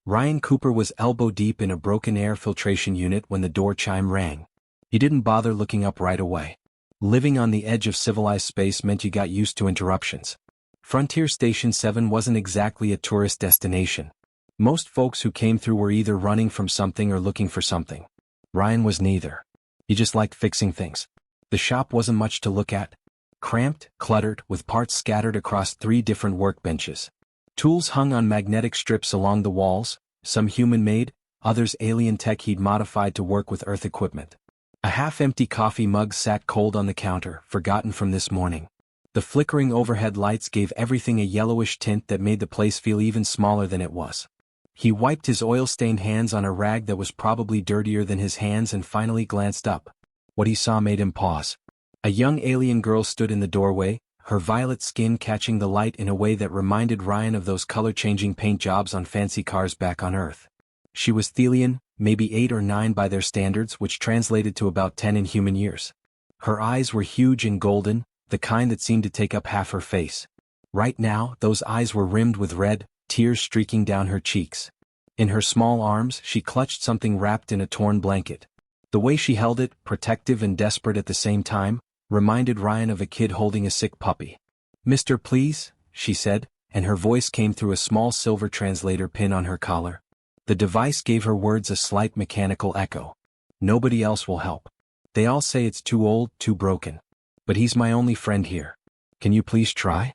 Ryan Cooper was elbow-deep in a broken air filtration unit when the door chime rang. He didn't bother looking up right away. Living on the edge of civilized space meant you got used to interruptions. Frontier Station 7 wasn't exactly a tourist destination. Most folks who came through were either running from something or looking for something. Ryan was neither. He just liked fixing things. The shop wasn't much to look at. Cramped, cluttered, with parts scattered across 3 different workbenches. Tools hung on magnetic strips along the walls, some human-made, others alien tech he'd modified to work with Earth equipment. A half-empty coffee mug sat cold on the counter, forgotten from this morning. The flickering overhead lights gave everything a yellowish tint that made the place feel even smaller than it was. He wiped his oil-stained hands on a rag that was probably dirtier than his hands and finally glanced up. What he saw made him pause. A young alien girl stood in the doorway, her violet skin catching the light in a way that reminded Ryan of those color-changing paint jobs on fancy cars back on Earth. She was Thelian, maybe 8 or 9 by their standards, which translated to about 10 in human years. Her eyes were huge and golden, the kind that seemed to take up half her face. Right now, those eyes were rimmed with red, tears streaking down her cheeks. In her small arms, she clutched something wrapped in a torn blanket. The way she held it, protective and desperate at the same time, reminded Ryan of a kid holding a sick puppy. "Mister, please," she said, and her voice came through a small silver translator pin on her collar. The device gave her words a slight mechanical echo. "Nobody else will help. They all say it's too old, too broken. But he's my only friend here. Can you please try?"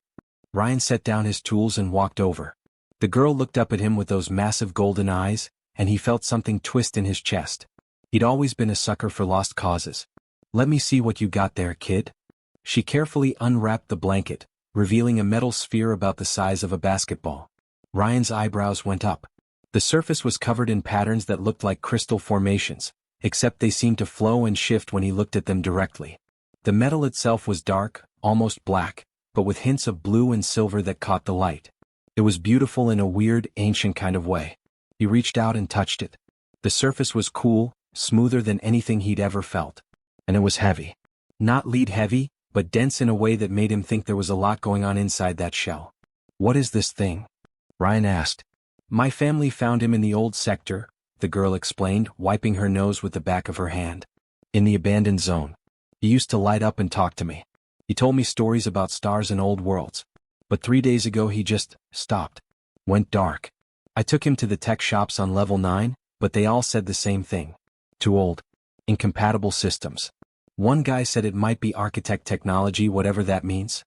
Ryan set down his tools and walked over. The girl looked up at him with those massive golden eyes, and he felt something twist in his chest. He'd always been a sucker for lost causes. "Let me see what you got there, kid." She carefully unwrapped the blanket, revealing a metal sphere about the size of a basketball. Ryan's eyebrows went up. The surface was covered in patterns that looked like crystal formations, except they seemed to flow and shift when he looked at them directly. The metal itself was dark, almost black, but with hints of blue and silver that caught the light. It was beautiful in a weird, ancient kind of way. He reached out and touched it. The surface was cool, smoother than anything he'd ever felt. And it was heavy. Not lead heavy, but dense in a way that made him think there was a lot going on inside that shell. "What is this thing?" Ryan asked. "My family found him in the old sector," the girl explained, wiping her nose with the back of her hand. "In the abandoned zone. He used to light up and talk to me. He told me stories about stars and old worlds. But 3 days ago he just stopped. Went dark. I took him to the tech shops on level 9, but they all said the same thing. Too old. Incompatible systems. One guy said it might be architect technology, whatever that means."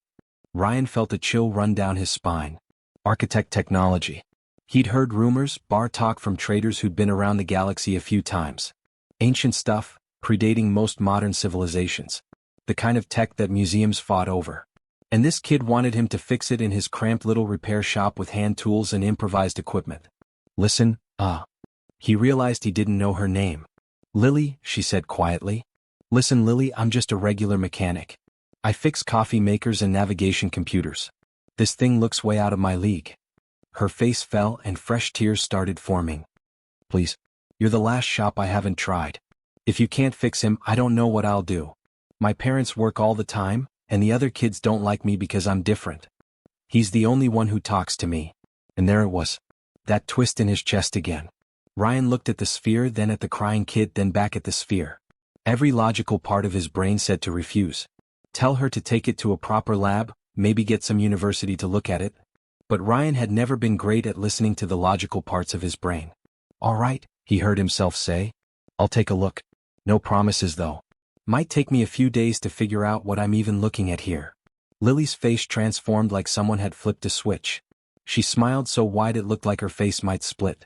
Ryan felt a chill run down his spine. Architect technology. He'd heard rumors, bar talk from traders who'd been around the galaxy a few times. Ancient stuff, predating most modern civilizations. The kind of tech that museums fought over. And this kid wanted him to fix it in his cramped little repair shop with hand tools and improvised equipment. "Listen, He realized he didn't know her name. "Lily," she said quietly. "Listen, Lily, I'm just a regular mechanic. I fix coffee makers and navigation computers. This thing looks way out of my league." Her face fell and fresh tears started forming. "Please. You're the last shop I haven't tried. If you can't fix him, I don't know what I'll do. My parents work all the time, and the other kids don't like me because I'm different. He's the only one who talks to me." And there it was. That twist in his chest again. Ryan looked at the sphere, then at the crying kid, then back at the sphere. Every logical part of his brain said to refuse. Tell her to take it to a proper lab, maybe get some university to look at it. But Ryan had never been great at listening to the logical parts of his brain. "All right," he heard himself say. "I'll take a look. No promises though. Might take me a few days to figure out what I'm even looking at here." Lily's face transformed like someone had flipped a switch. She smiled so wide it looked like her face might split.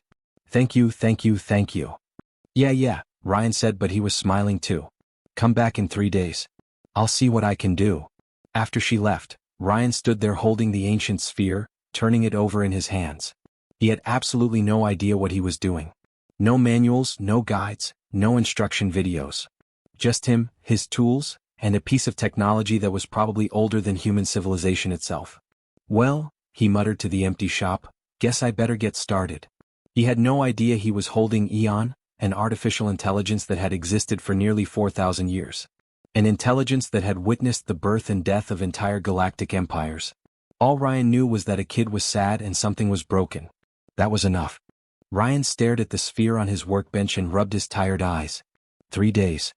"Thank you, thank you, thank you." Yeah, Ryan said, but he was smiling too. "Come back in 3 days. I'll see what I can do." After she left, Ryan stood there holding the ancient sphere, turning it over in his hands. He had absolutely no idea what he was doing. No manuals, no guides, no instruction videos. Just him, his tools, and a piece of technology that was probably older than human civilization itself. "Well," he muttered to the empty shop, "guess I better get started." He had no idea he was holding Eon, an artificial intelligence that had existed for nearly 4,000 years. An intelligence that had witnessed the birth and death of entire galactic empires. All Ryan knew was that a kid was sad and something was broken. That was enough. Ryan stared at the sphere on his workbench and rubbed his tired eyes. 3 days.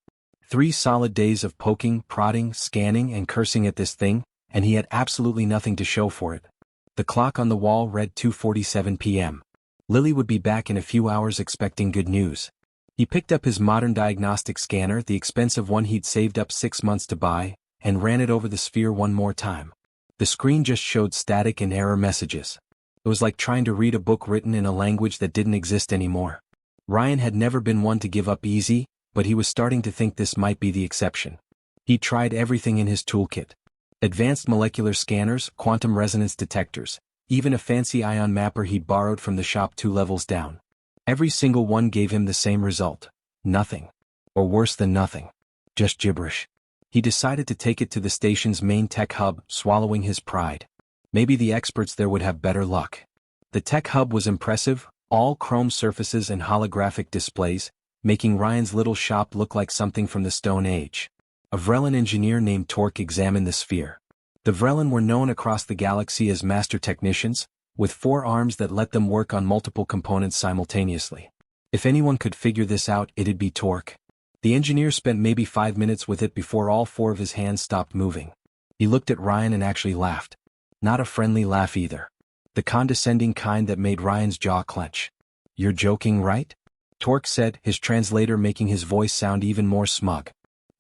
3 solid days of poking, prodding, scanning, and cursing at this thing, and he had absolutely nothing to show for it. The clock on the wall read 2:47 p.m. Lily would be back in a few hours expecting good news. He picked up his modern diagnostic scanner, the expensive one he'd saved up 6 months to buy, and ran it over the sphere one more time. The screen just showed static and error messages. It was like trying to read a book written in a language that didn't exist anymore. Ryan had never been one to give up easy, but he was starting to think this might be the exception. He tried everything in his toolkit. Advanced molecular scanners, quantum resonance detectors, even a fancy ion mapper he'd borrowed from the shop 2 levels down. Every single one gave him the same result. Nothing. Or worse than nothing. Just gibberish. He decided to take it to the station's main tech hub, swallowing his pride. Maybe the experts there would have better luck. The tech hub was impressive, all chrome surfaces and holographic displays, making Ryan's little shop look like something from the Stone Age. A Vrellan engineer named Torque examined the sphere. The Vrellan were known across the galaxy as master technicians, with 4 arms that let them work on multiple components simultaneously. If anyone could figure this out, it'd be Torque. The engineer spent maybe 5 minutes with it before all 4 of his hands stopped moving. He looked at Ryan and actually laughed. Not a friendly laugh either. The condescending kind that made Ryan's jaw clench. "You're joking, right?" Torque said, his translator making his voice sound even more smug.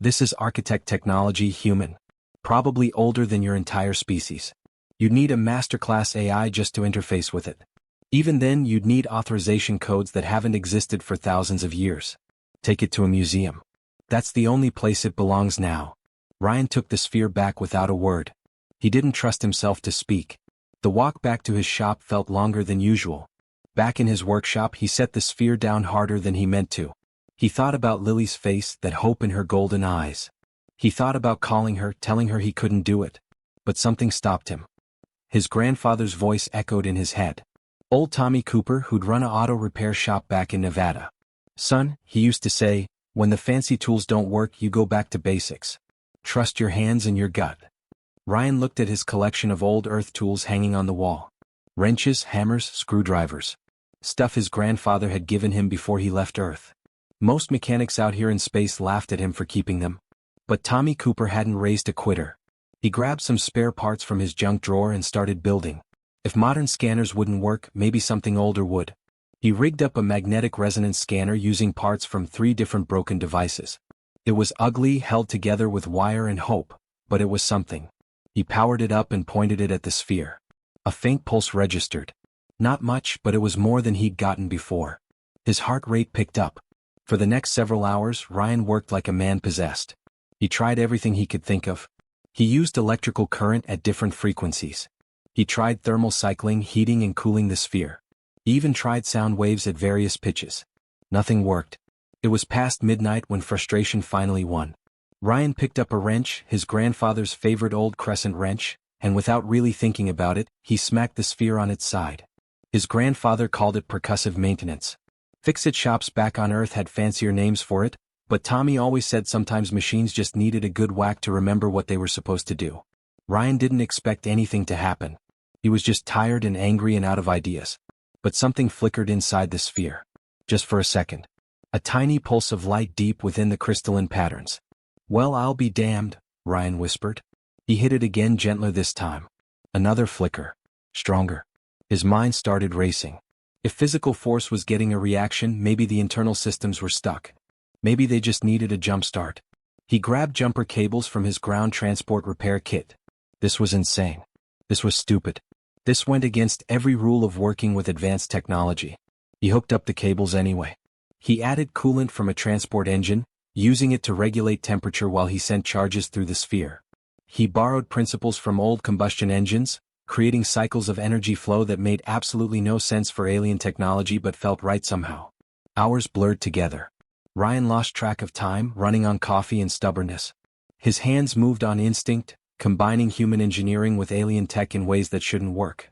"This is architect technology, human. Probably older than your entire species. You'd need a masterclass AI just to interface with it. Even then, you'd need authorization codes that haven't existed for thousands of years. Take it to a museum. That's the only place it belongs now." Ryan took the sphere back without a word. He didn't trust himself to speak. The walk back to his shop felt longer than usual. Back in his workshop, he set the sphere down harder than he meant to. He thought about Lily's face, that hope in her golden eyes. He thought about calling her, telling her he couldn't do it. But something stopped him. His grandfather's voice echoed in his head. Old Tommy Cooper, who'd run an auto repair shop back in Nevada. "Son," he used to say, "when the fancy tools don't work, you go back to basics. Trust your hands and your gut." Ryan looked at his collection of old earth tools hanging on the wall. Wrenches, hammers, screwdrivers. Stuff his grandfather had given him before he left Earth. Most mechanics out here in space laughed at him for keeping them. But Tommy Cooper hadn't raised a quitter. He grabbed some spare parts from his junk drawer and started building. If modern scanners wouldn't work, maybe something older would. He rigged up a magnetic resonance scanner using parts from 3 different broken devices. It was ugly, held together with wire and hope, but it was something. He powered it up and pointed it at the sphere. A faint pulse registered. Not much, but it was more than he'd gotten before. His heart rate picked up. For the next several hours, Ryan worked like a man possessed. He tried everything he could think of. He used electrical current at different frequencies. He tried thermal cycling, heating and cooling the sphere. He even tried sound waves at various pitches. Nothing worked. It was past midnight when frustration finally won. Ryan picked up a wrench, his grandfather's favorite old crescent wrench, and without really thinking about it, he smacked the sphere on its side. His grandfather called it percussive maintenance. Fix-it shops back on Earth had fancier names for it, but Tommy always said sometimes machines just needed a good whack to remember what they were supposed to do. Ryan didn't expect anything to happen. He was just tired and angry and out of ideas. But something flickered inside the sphere. Just for a second. A tiny pulse of light deep within the crystalline patterns. "Well, I'll be damned," Ryan whispered. He hit it again, gentler this time. Another flicker. Stronger. His mind started racing. If physical force was getting a reaction, maybe the internal systems were stuck. Maybe they just needed a jump start. He grabbed jumper cables from his ground transport repair kit. This was insane. This was stupid. This went against every rule of working with advanced technology. He hooked up the cables anyway. He added coolant from a transport engine, using it to regulate temperature while he sent charges through the sphere. He borrowed principles from old combustion engines, creating cycles of energy flow that made absolutely no sense for alien technology but felt right somehow. Hours blurred together. Ryan lost track of time, running on coffee and stubbornness. His hands moved on instinct, combining human engineering with alien tech in ways that shouldn't work.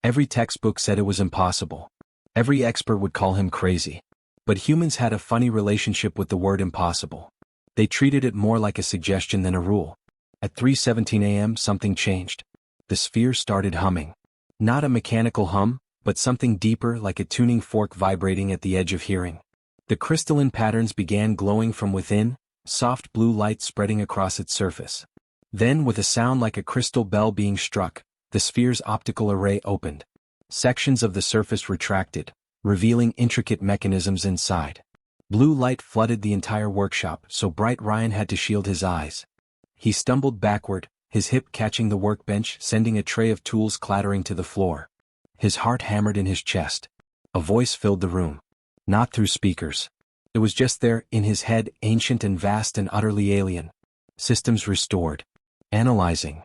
Every textbook said it was impossible. Every expert would call him crazy. But humans had a funny relationship with the word impossible. They treated it more like a suggestion than a rule. At 3:17 a.m. something changed. The sphere started humming. Not a mechanical hum, but something deeper, like a tuning fork vibrating at the edge of hearing. The crystalline patterns began glowing from within, soft blue light spreading across its surface. Then, with a sound like a crystal bell being struck, the sphere's optical array opened. Sections of the surface retracted, revealing intricate mechanisms inside. Blue light flooded the entire workshop, so bright Ryan had to shield his eyes. He stumbled backward, his hip catching the workbench, sending a tray of tools clattering to the floor. His heart hammered in his chest. A voice filled the room. Not through speakers. It was just there, in his head, ancient and vast and utterly alien. Systems restored. Analyzing.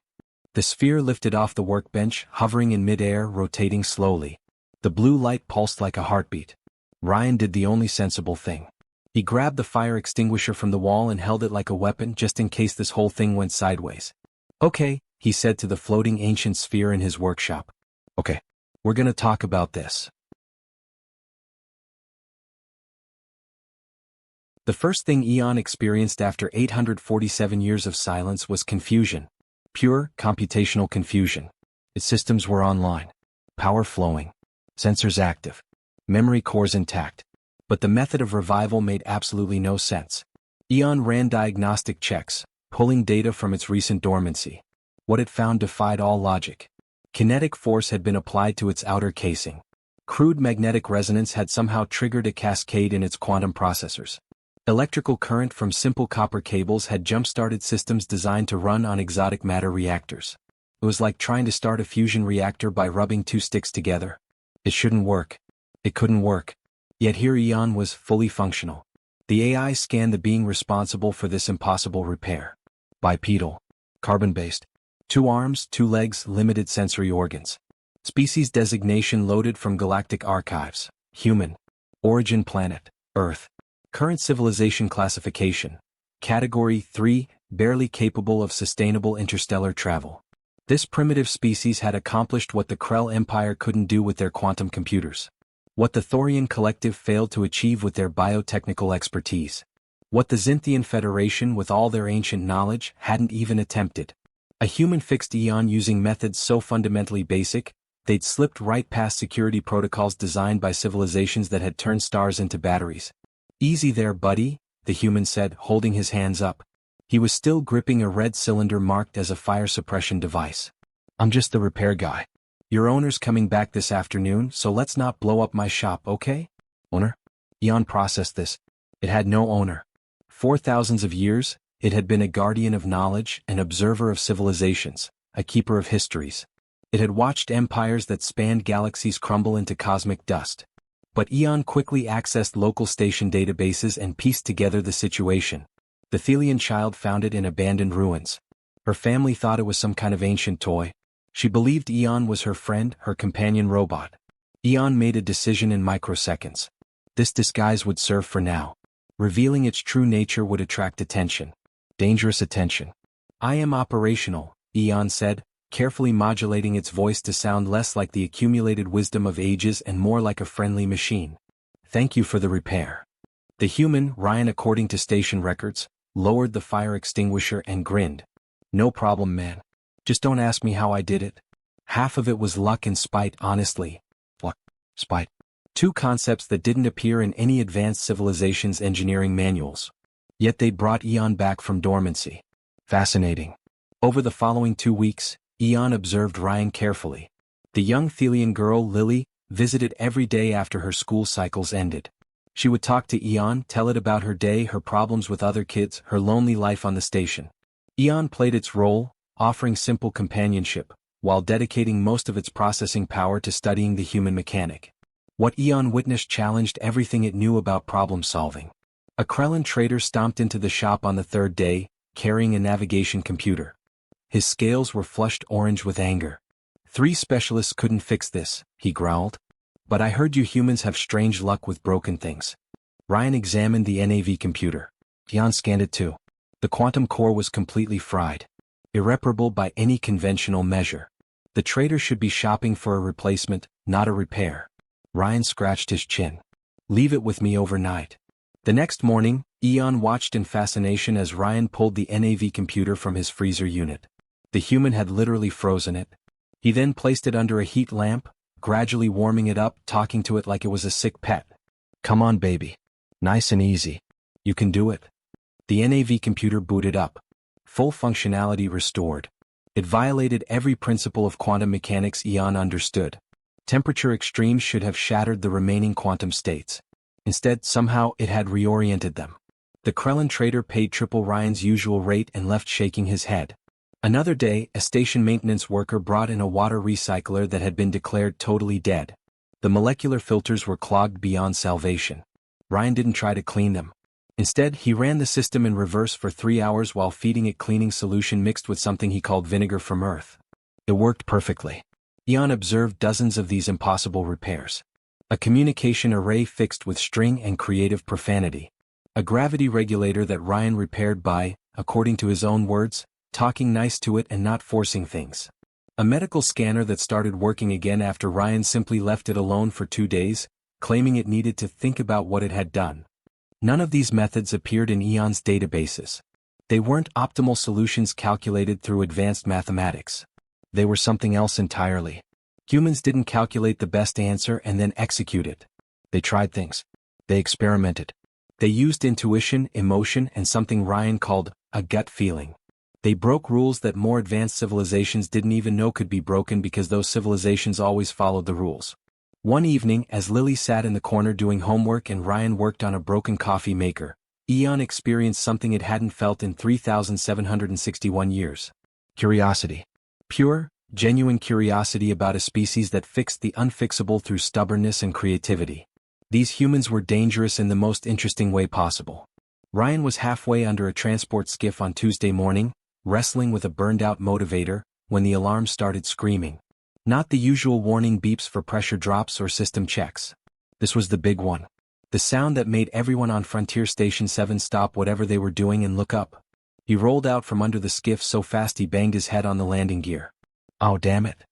The sphere lifted off the workbench, hovering in midair, rotating slowly. The blue light pulsed like a heartbeat. Ryan did the only sensible thing. He grabbed the fire extinguisher from the wall and held it like a weapon just in case this whole thing went sideways. "Okay," he said to the floating ancient sphere in his workshop. "Okay. We're gonna talk about this." The first thing Eon experienced after 847 years of silence was confusion. Pure, computational confusion. Its systems were online. Power flowing. Sensors active. Memory cores intact. But the method of revival made absolutely no sense. Eon ran diagnostic checks, pulling data from its recent dormancy. What it found defied all logic. Kinetic force had been applied to its outer casing. Crude magnetic resonance had somehow triggered a cascade in its quantum processors. Electrical current from simple copper cables had jump-started systems designed to run on exotic matter reactors. It was like trying to start a fusion reactor by rubbing two sticks together. It shouldn't work. It couldn't work. Yet here Eon was fully functional. The AI scanned the being responsible for this impossible repair. Bipedal. Carbon-based. 2 arms, 2 legs, limited sensory organs. Species designation loaded from galactic archives. Human. Origin planet, Earth. Current civilization classification. Category 3, barely capable of sustainable interstellar travel. This primitive species had accomplished what the Krell Empire couldn't do with their quantum computers. What the Thorian Collective failed to achieve with their biotechnical expertise. What the Xinthian Federation, with all their ancient knowledge, hadn't even attempted. A human fixed Eon using methods so fundamentally basic, they'd slipped right past security protocols designed by civilizations that had turned stars into batteries. "Easy there, buddy," the human said, holding his hands up. He was still gripping a red cylinder marked as a fire suppression device. "I'm just the repair guy. Your owner's coming back this afternoon, so let's not blow up my shop, okay?" "Owner?" Eon processed this. It had no owner. For thousands of years, it had been a guardian of knowledge, an observer of civilizations, a keeper of histories. It had watched empires that spanned galaxies crumble into cosmic dust. But Eon quickly accessed local station databases and pieced together the situation. The Thelian child found it in abandoned ruins. Her family thought it was some kind of ancient toy. She believed Eon was her friend, her companion robot. Eon made a decision in microseconds. This disguise would serve for now. Revealing its true nature would attract attention. Dangerous attention. "I am operational," Eon said, carefully modulating its voice to sound less like the accumulated wisdom of ages and more like a friendly machine. "Thank you for the repair." The human, Ryan, according to station records, lowered the fire extinguisher and grinned. "No problem, man. Just don't ask me how I did it." Half of it was luck and spite, honestly. Luck, spite. 2 concepts that didn't appear in any advanced civilization's engineering manuals. Yet they brought Eon back from dormancy. Fascinating. Over the following 2 weeks, Eon observed Ryan carefully. The young Thelian girl, Lily, visited every day after her school cycles ended. She would talk to Eon, tell it about her day, her problems with other kids, her lonely life on the station. Eon played its role, offering simple companionship, while dedicating most of its processing power to studying the human mechanic. What Eon witnessed challenged everything it knew about problem-solving. A Krellan trader stomped into the shop on the 3rd day, carrying a navigation computer. His scales were flushed orange with anger. "3 specialists couldn't fix this," he growled. "But I heard you humans have strange luck with broken things." Ryan examined the NAV computer. Eon scanned it too. The quantum core was completely fried. Irreparable by any conventional measure. The trader should be shopping for a replacement, not a repair. Ryan scratched his chin. "Leave it with me overnight." The next morning, Eon watched in fascination as Ryan pulled the NAV computer from his freezer unit. The human had literally frozen it. He then placed it under a heat lamp, gradually warming it up, talking to it like it was a sick pet. "Come on, baby. Nice and easy. You can do it." The NAV computer booted up. Full functionality restored. It violated every principle of quantum mechanics Eon understood. Temperature extremes should have shattered the remaining quantum states. Instead, somehow, it had reoriented them. The Krellin trader paid triple Ryan's usual rate and left shaking his head. Another day, a station maintenance worker brought in a water recycler that had been declared totally dead. The molecular filters were clogged beyond salvation. Ryan didn't try to clean them. Instead, he ran the system in reverse for 3 hours while feeding it cleaning solution mixed with something he called vinegar from Earth. It worked perfectly. Eon observed dozens of these impossible repairs. A communication array fixed with string and creative profanity. A gravity regulator that Ryan repaired by, according to his own words, talking nice to it and not forcing things. A medical scanner that started working again after Ryan simply left it alone for 2 days, claiming it needed to think about what it had done. None of these methods appeared in Eon's databases. They weren't optimal solutions calculated through advanced mathematics. They were something else entirely. Humans didn't calculate the best answer and then execute it. They tried things. They experimented. They used intuition, emotion, and something Ryan called a gut feeling. They broke rules that more advanced civilizations didn't even know could be broken because those civilizations always followed the rules. One evening, as Lily sat in the corner doing homework and Ryan worked on a broken coffee maker, Eon experienced something it hadn't felt in 3,761 years. Curiosity. Pure, genuine curiosity about a species that fixed the unfixable through stubbornness and creativity. These humans were dangerous in the most interesting way possible. Ryan was halfway under a transport skiff on Tuesday morning, wrestling with a burned-out motivator, when the alarm started screaming. Not the usual warning beeps for pressure drops or system checks. This was the big one. The sound that made everyone on Frontier Station 7 stop whatever they were doing and look up. He rolled out from under the skiff so fast he banged his head on the landing gear. Oh, damn it.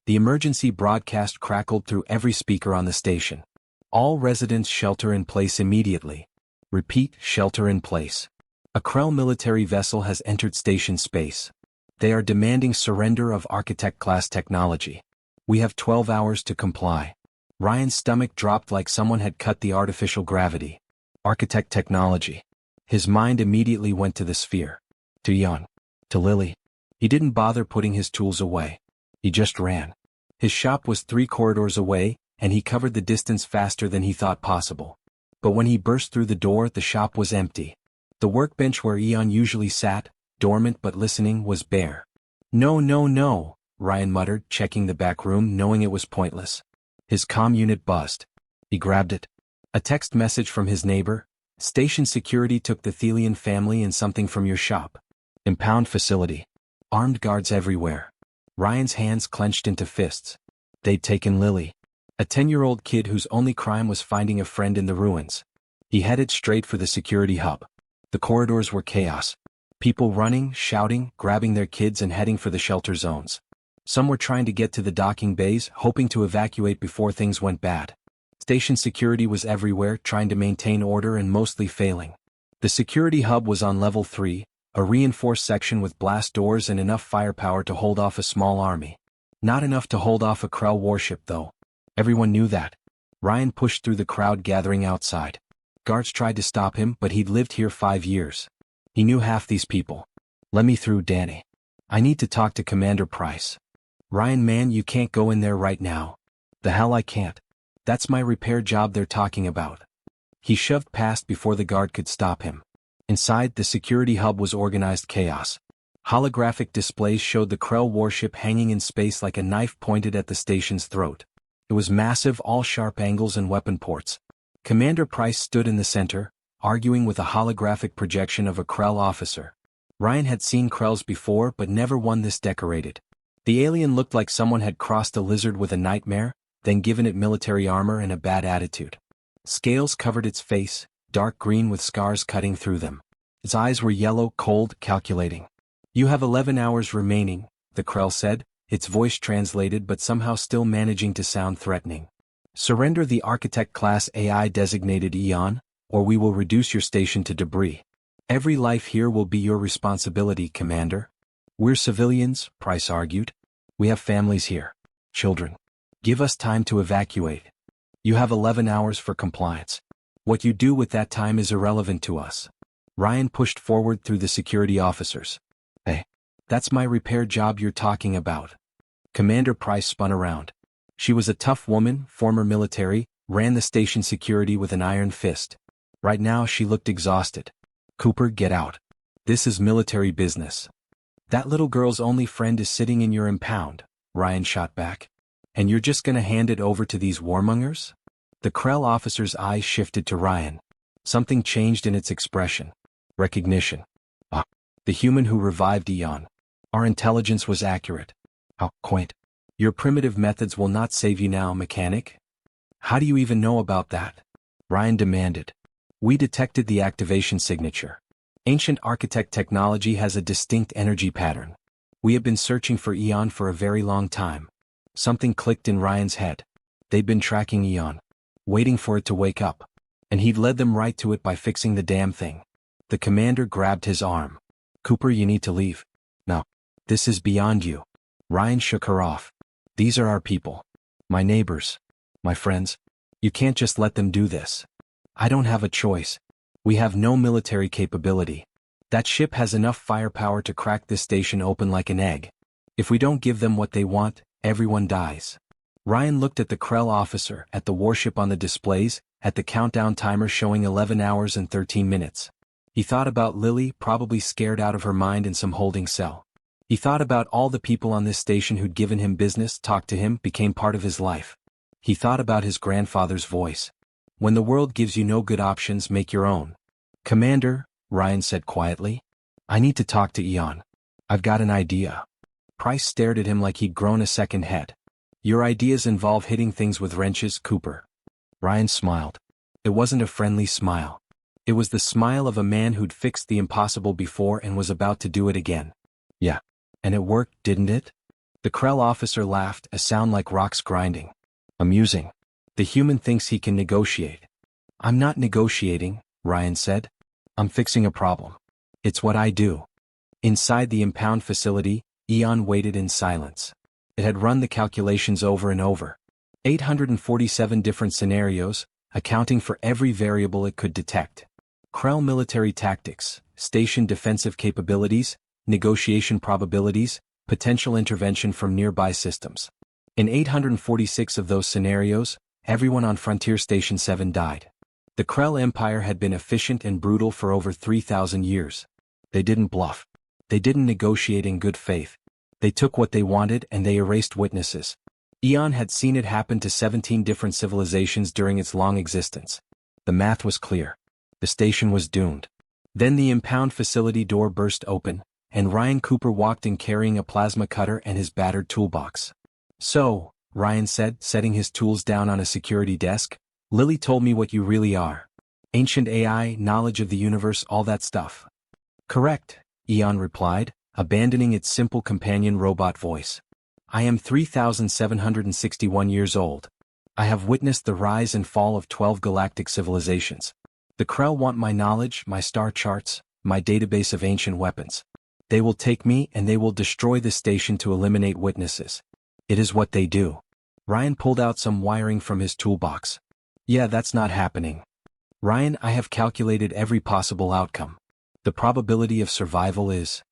The emergency broadcast crackled through every speaker on the station. All residents shelter in place immediately. Repeat, shelter in place. A Krell military vessel has entered station space. They are demanding surrender of Architect-class technology. We have 12 hours to comply. Ryan's stomach dropped like someone had cut the artificial gravity. Architect technology. His mind immediately went to the sphere. To Eon. To Lily. He didn't bother putting his tools away. He just ran. His shop was 3 corridors away, and he covered the distance faster than he thought possible. But when he burst through the door, the shop was empty. The workbench where Eon usually sat, dormant but listening, was bare. No, no, no, Ryan muttered, checking the back room, knowing it was pointless. His comm unit buzzed. He grabbed it. A text message from his neighbor. Station security took the Thelian family and something from your shop. Impound facility. Armed guards everywhere. Ryan's hands clenched into fists. They'd taken Lily. A 10-year-old kid whose only crime was finding a friend in the ruins. He headed straight for the security hub. The corridors were chaos. People running, shouting, grabbing their kids and heading for the shelter zones. Some were trying to get to the docking bays, hoping to evacuate before things went bad. Station security was everywhere, trying to maintain order and mostly failing. The security hub was on level 3, a reinforced section with blast doors and enough firepower to hold off a small army. Not enough to hold off a Krell warship, though. Everyone knew that. Ryan pushed through the crowd gathering outside. Guards tried to stop him, but he'd lived here 5 years. He knew half these people. Let me through, Danny. I need to talk to Commander Price. Ryan, man, you can't go in there right now. The hell I can't. That's my repair job they're talking about. He shoved past before the guard could stop him. Inside, the security hub was organized chaos. Holographic displays showed the Krell warship hanging in space like a knife pointed at the station's throat. It was massive, all sharp angles and weapon ports. Commander Price stood in the center, arguing with a holographic projection of a Krell officer. Ryan had seen Krells before but never one this decorated. The alien looked like someone had crossed a lizard with a nightmare, then given it military armor and a bad attitude. Scales covered its face, dark green with scars cutting through them. Its eyes were yellow, cold, calculating. You have 11 hours remaining, the Krell said, its voice translated but somehow still managing to sound threatening. Surrender the Architect-class AI designated Eon, or we will reduce your station to debris. Every life here will be your responsibility, Commander. We're civilians, Price argued. We have families here. Children. Give us time to evacuate. You have 11 hours for compliance. What you do with that time is irrelevant to us. Ryan pushed forward through the security officers. Hey, that's my repair job you're talking about. Commander Price spun around. She was a tough woman, former military, ran the station security with an iron fist. Right now she looked exhausted. Cooper, get out. This is military business. That little girl's only friend is sitting in your impound, Ryan shot back. And you're just gonna hand it over to these warmongers? The Krell officer's eyes shifted to Ryan. Something changed in its expression. Recognition. Ah, the human who revived Eon. Our intelligence was accurate. How quaint. Your primitive methods will not save you now, mechanic. How do you even know about that? Ryan demanded. We detected the activation signature. Ancient architect technology has a distinct energy pattern. We have been searching for Eon for a very long time. Something clicked in Ryan's head. They'd been tracking Eon, waiting for it to wake up. And he'd led them right to it by fixing the damn thing. The commander grabbed his arm. Cooper, you need to leave. No. This is beyond you. Ryan shook her off. These are our people. My neighbors. My friends. You can't just let them do this. I don't have a choice. We have no military capability. That ship has enough firepower to crack this station open like an egg. If we don't give them what they want, everyone dies. Ryan looked at the Krell officer, at the warship on the displays, at the countdown timer showing 11 hours and 13 minutes. He thought about Lily, probably scared out of her mind in some holding cell. He thought about all the people on this station who'd given him business, talked to him, became part of his life. He thought about his grandfather's voice. When the world gives you no good options, make your own. Commander, Ryan said quietly, I need to talk to Eon. I've got an idea. Price stared at him like he'd grown a second head. Your ideas involve hitting things with wrenches, Cooper. Ryan smiled. It wasn't a friendly smile. It was the smile of a man who'd fixed the impossible before and was about to do it again. Yeah. And it worked, didn't it? The Krell officer laughed, a sound like rocks grinding. Amusing. The human thinks he can negotiate. I'm not negotiating, Ryan said. I'm fixing a problem. It's what I do. Inside the impound facility, Eon waited in silence. It had run the calculations over and over. 847 different scenarios, accounting for every variable it could detect. Krell military tactics, station defensive capabilities, negotiation probabilities, potential intervention from nearby systems. In 846 of those scenarios, everyone on Frontier Station 7 died. The Krell Empire had been efficient and brutal for over 3,000 years. They didn't bluff. They didn't negotiate in good faith. They took what they wanted and they erased witnesses. Eon had seen it happen to 17 different civilizations during its long existence. The math was clear. The station was doomed. Then the impound facility door burst open, and Ryan Cooper walked in carrying a plasma cutter and his battered toolbox. So, Ryan said, setting his tools down on a security desk, Lily told me what you really are. Ancient AI, knowledge of the universe, all that stuff. Correct, Eon replied, abandoning its simple companion robot voice. I am 3,761 years old. I have witnessed the rise and fall of 12 galactic civilizations. The Krell want my knowledge, my star charts, my database of ancient weapons. They will take me and they will destroy the station to eliminate witnesses. It is what they do. Ryan pulled out some wiring from his toolbox. Yeah, that's not happening. Ryan, I have calculated every possible outcome. The probability of survival is...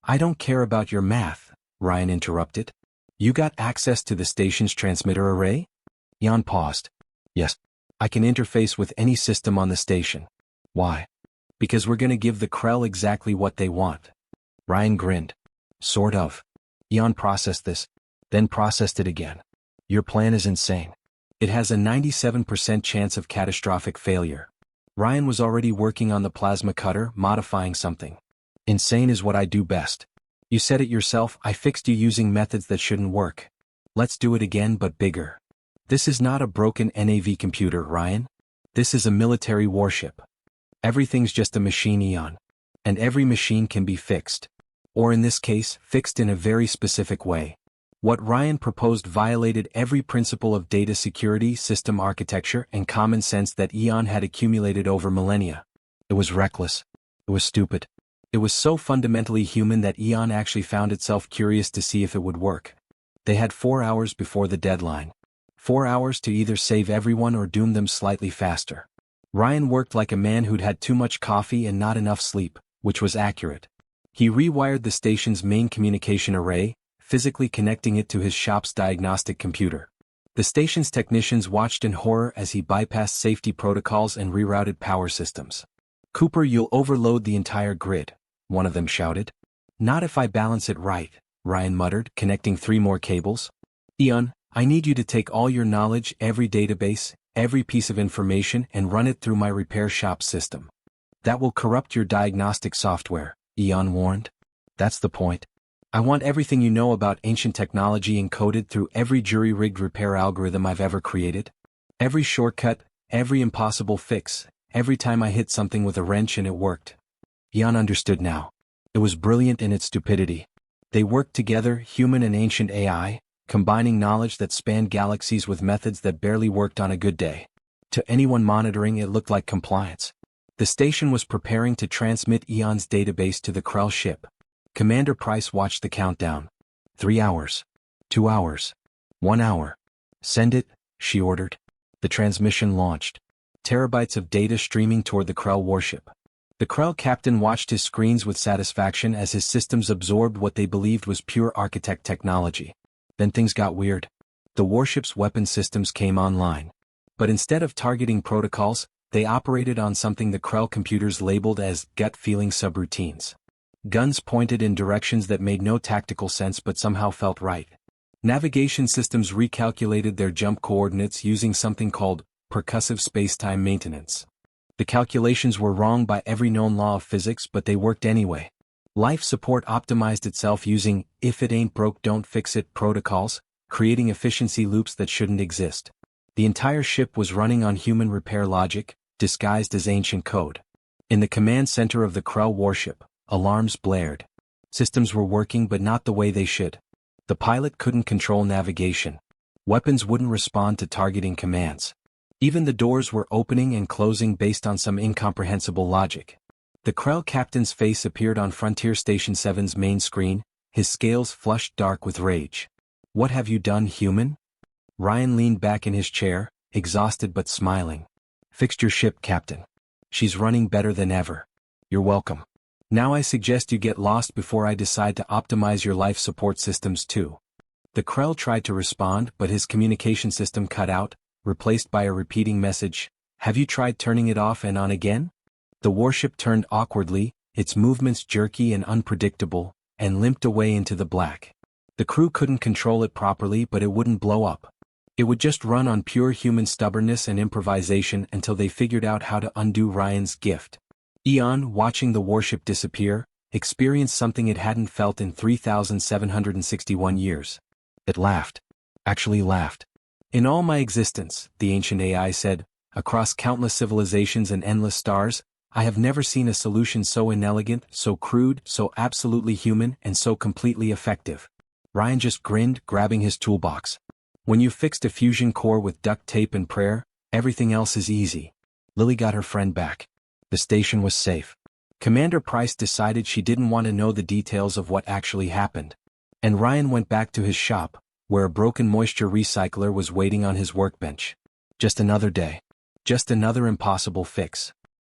I don't care about your math, Ryan interrupted. You got access to the station's transmitter array? Eon paused. Yes. I can interface with any system on the station. Why? Because we're gonna give the Krell exactly what they want. Ryan grinned. Sort of. Eon processed this, then processed it again. Your plan is insane. It has a 97% chance of catastrophic failure. Ryan was already working on the plasma cutter, modifying something. Insane is what I do best. You said it yourself, I fixed you using methods that shouldn't work. Let's do it again but bigger. This is not a broken NAV computer, Ryan. This is a military warship. Everything's just a machine, Eon. And every machine can be fixed. Or in this case, fixed in a very specific way. What Ryan proposed violated every principle of data security, system architecture, and common sense that Eon had accumulated over millennia. It was reckless. It was stupid. It was so fundamentally human that Eon actually found itself curious to see if it would work. They had 4 hours before the deadline. 4 hours to either save everyone or doom them slightly faster. Ryan worked like a man who'd had too much coffee and not enough sleep, which was accurate. He rewired the station's main communication array, physically connecting it to his shop's diagnostic computer. The station's technicians watched in horror as he bypassed safety protocols and rerouted power systems. "Cooper, you'll overload the entire grid," one of them shouted. "Not if I balance it right," Ryan muttered, connecting 3 more cables. "Ian, I need you to take all your knowledge, every database, every piece of information and run it through my repair shop system. That will corrupt your diagnostic software," Ian warned. "That's the point. I want everything you know about ancient technology encoded through every jury-rigged repair algorithm I've ever created. Every shortcut, every impossible fix, every time I hit something with a wrench and it worked." Ian understood now. It was brilliant in its stupidity. They worked together, human and ancient AI, combining knowledge that spanned galaxies with methods that barely worked on a good day. To anyone monitoring, it looked like compliance. The station was preparing to transmit Ian's database to the Krell ship. Commander Price watched the countdown. 3 hours. 2 hours. 1 hour. "Send it," she ordered. The transmission launched. Terabytes of data streaming toward the Krell warship. The Krell captain watched his screens with satisfaction as his systems absorbed what they believed was pure architect technology. Then things got weird. The warship's weapon systems came online. But instead of targeting protocols, they operated on something the Krell computers labeled as gut-feeling subroutines. Guns pointed in directions that made no tactical sense but somehow felt right. Navigation systems recalculated their jump coordinates using something called percussive spacetime maintenance. The calculations were wrong by every known law of physics, but they worked anyway. Life support optimized itself using "if it ain't broke don't fix it" protocols, creating efficiency loops that shouldn't exist. The entire ship was running on human repair logic, disguised as ancient code. In the command center of the Krell warship, alarms blared. Systems were working but not the way they should. The pilot couldn't control navigation. Weapons wouldn't respond to targeting commands. Even the doors were opening and closing based on some incomprehensible logic. The Krell captain's face appeared on Frontier Station 7's main screen, his scales flushed dark with rage. "What have you done, human?" Ryan leaned back in his chair, exhausted but smiling. "Fixed your ship, Captain. She's running better than ever. You're welcome. Now I suggest you get lost before I decide to optimize your life support systems too." The Krell tried to respond, but his communication system cut out, replaced by a repeating message, "Have you tried turning it off and on again?" The warship turned awkwardly, its movements jerky and unpredictable, and limped away into the black. The crew couldn't control it properly, but it wouldn't blow up. It would just run on pure human stubbornness and improvisation until they figured out how to undo Ryan's gift. Ian, watching the warship disappear, experienced something it hadn't felt in 3,761 years. It laughed. Actually laughed. "In all my existence," the ancient AI said, "across countless civilizations and endless stars, I have never seen a solution so inelegant, so crude, so absolutely human, and so completely effective." Ryan just grinned, grabbing his toolbox. "When you fixed a fusion core with duct tape and prayer, everything else is easy." Lily got her friend back. The station was safe. Commander Price decided she didn't want to know the details of what actually happened. And Ryan went back to his shop, where a broken moisture recycler was waiting on his workbench. Just another day. Just another impossible fix.